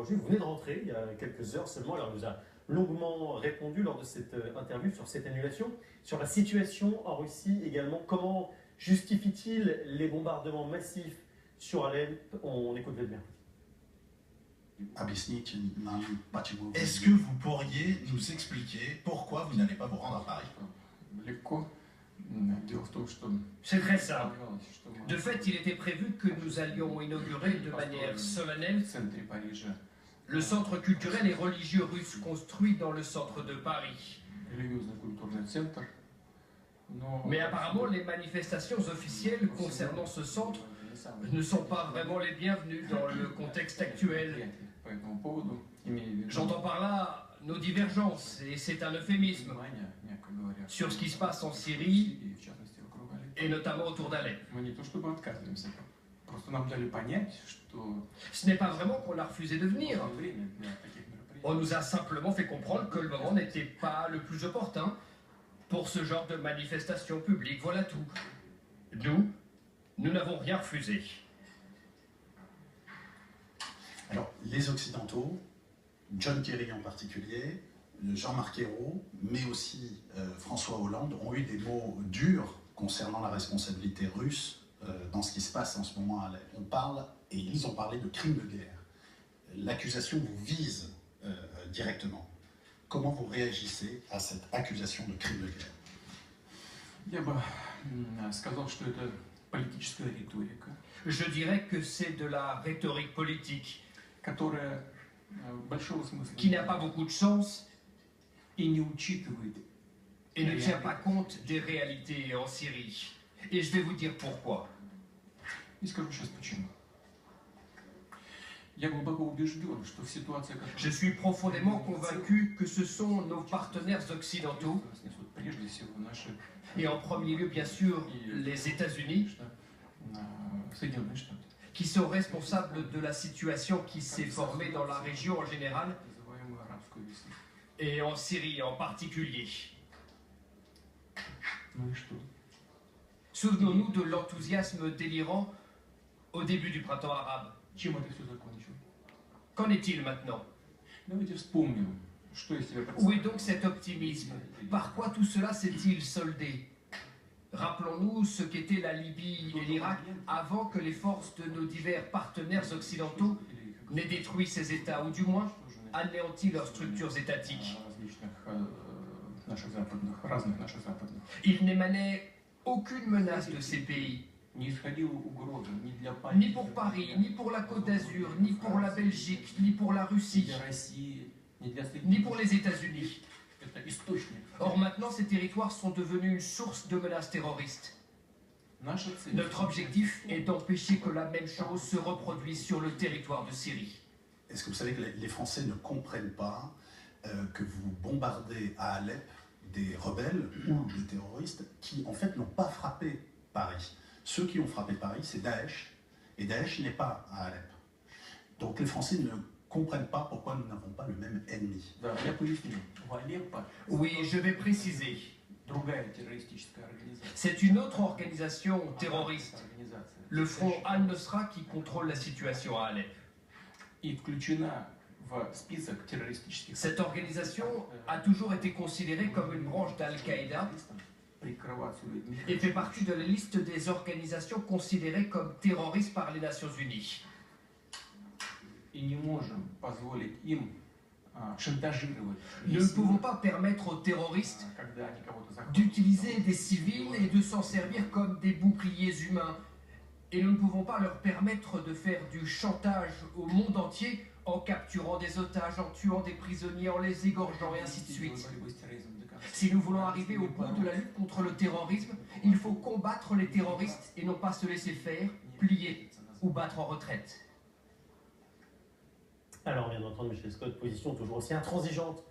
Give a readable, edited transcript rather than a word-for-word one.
aujourd'hui. Vous venez de rentrer il y a quelques heures seulement. Alors, il nous a longuement répondu lors de cette interview sur cette annulation, sur la situation en Russie également. Comment justifie-t-il les bombardements massifs sur Alep? On écoute bien. Est-ce que vous pourriez nous expliquer pourquoi vous n'allez pas vous rendre à Paris? C'est très simple. De fait, il était prévu que nous allions inaugurer de manière solennelle le centre culturel et religieux russe construit dans le centre de Paris. Mais apparemment, les manifestations officielles concernant ce centre ne sont pas vraiment les bienvenues dans le contexte actuel. J'entends par là nos divergences, et c'est un euphémisme, sur ce qui se passe en Syrie, et notamment autour d'Alep. Ce n'est pas vraiment qu'on a refusé de venir. On nous a simplement fait comprendre que le moment n'était pas le plus opportun pour ce genre de manifestation publique. Voilà tout. Nous n'avons rien refusé. Alors, les Occidentaux, John Kerry en particulier, Jean-Marc Ayrault, mais aussi François Hollande, ont eu des mots durs concernant la responsabilité russe dans ce qui se passe en ce moment à Alep. On parle, et ils ont parlé de crimes de guerre. L'accusation vous vise directement. Comment vous réagissez à cette accusation de crime de guerre? Je dirais que c'est de la rhétorique politique qui n'a pas beaucoup de sens et ne tient pas compte des réalités en Syrie. Et je vais vous dire pourquoi. Je suis profondément convaincu que ce sont nos partenaires occidentaux, et en premier lieu, bien sûr, les États-Unis, qui sont responsables de la situation qui s'est formée dans la région en général, et en Syrie en particulier. Souvenons-nous de l'enthousiasme délirant au début du printemps arabe. Qu'en est-il maintenant? Où est donc cet optimisme? Par quoi tout cela s'est-il soldé? Rappelons-nous ce qu'étaient la Libye et l'Irak avant que les forces de nos divers partenaires occidentaux n'aient détruit ces États, ou du moins anéanti leurs structures étatiques. Il n'émanait aucune menace de ces pays. Ni pour Paris, ni pour la Côte d'Azur, ni pour la Belgique, ni pour la Russie, ni pour les États-Unis. Or maintenant, ces territoires sont devenus une source de menaces terroristes. Notre objectif est d'empêcher que la même chose se reproduise sur le territoire de Syrie. Est-ce que vous savez que les Français ne comprennent pas que vous bombardez à Alep des rebelles ou des terroristes qui en fait n'ont pas frappé Paris? Ceux qui ont frappé Paris, c'est Daesh, et Daesh n'est pas à Alep. Donc les Français ne comprennent pas pourquoi nous n'avons pas le même ennemi. Oui, je vais préciser. C'est une autre organisation terroriste, le Front Al-Nusra, qui contrôle la situation à Alep. Cette organisation a toujours été considérée comme une branche d'Al-Qaïda et fait partie de la liste des organisations considérées comme terroristes par les Nations Unies. Nous ne pouvons pas permettre aux terroristes d'utiliser des civils et de s'en servir comme des boucliers humains. Et nous ne pouvons pas leur permettre de faire du chantage au monde entier en capturant des otages, en tuant des prisonniers, en les égorgeant et ainsi de suite. Si nous voulons arriver au bout de la lutte contre le terrorisme, il faut combattre les terroristes et non pas se laisser faire, plier ou battre en retraite. Alors, on vient d'entendre Michel Scott, position toujours aussi intransigeante